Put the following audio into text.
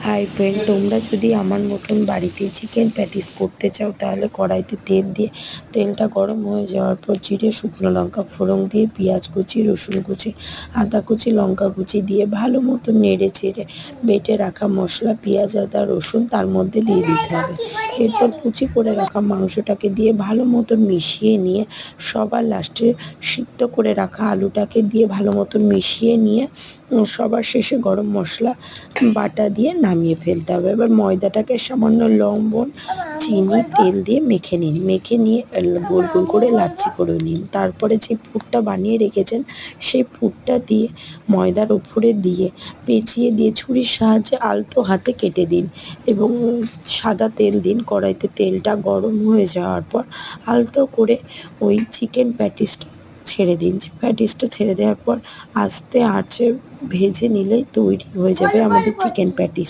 Hi friend, তোমরা যদি আমার মতন বাড়িতে চিকেন প্যাটিস করতে চাও তাহলে কড়াইতে তেল দিয়ে তেলটা গরম হয়ে যাওয়ার পর জিরে শুকনো লঙ্কা ফোড়ন দিয়ে পেঁয়াজ কুচি রসুন কুচি আদা কুচি লঙ্কা কুচি দিয়ে ভালো মতো নেড়ে চেড়ে বেটে রাখা মশলা পেঁয়াজ আদা রসুন তার মধ্যে দিয়ে দিতে হবে। এরপর কুচি করে রাখা মাংসটাকে দিয়ে ভালো মতো মিশিয়ে নিয়ে সবার লাস্টে সিদ্ধ করে রাখা আলুটাকে দিয়ে ভালো মতো মিশিয়ে নিয়ে সবার শেষে গরম মশলা বাটা দিয়ে নামিয়ে ফেলতে হবে। এবার ময়দাটাকে সামান্য লবণ চিনি তেল দিয়ে মেখে নিন, মেখে নিয়ে গোল গোল করে লাচ্ছি করে নিন। তারপরে যে পুরটা বানিয়ে রেখেছেন সেই পুরটা দিয়ে ময়দার উপরে দিয়ে পেঁচিয়ে দিয়ে ছুরির সাহায্যে আলতো হাতে কেটে দিন এবং সাদা তেল দিন। কড়াইতে তেলটা গরম হয়ে যাওয়ার পর আলতো করে ওই চিকেন প্যাটিসটা ছেড়ে দিন। প্যাটিসটা ছেড়ে দেওয়ার পর আস্তে আঁচে ভেজে নিলেই তৈরি হয়ে যাবে আমাদের চিকেন প্যাটিস।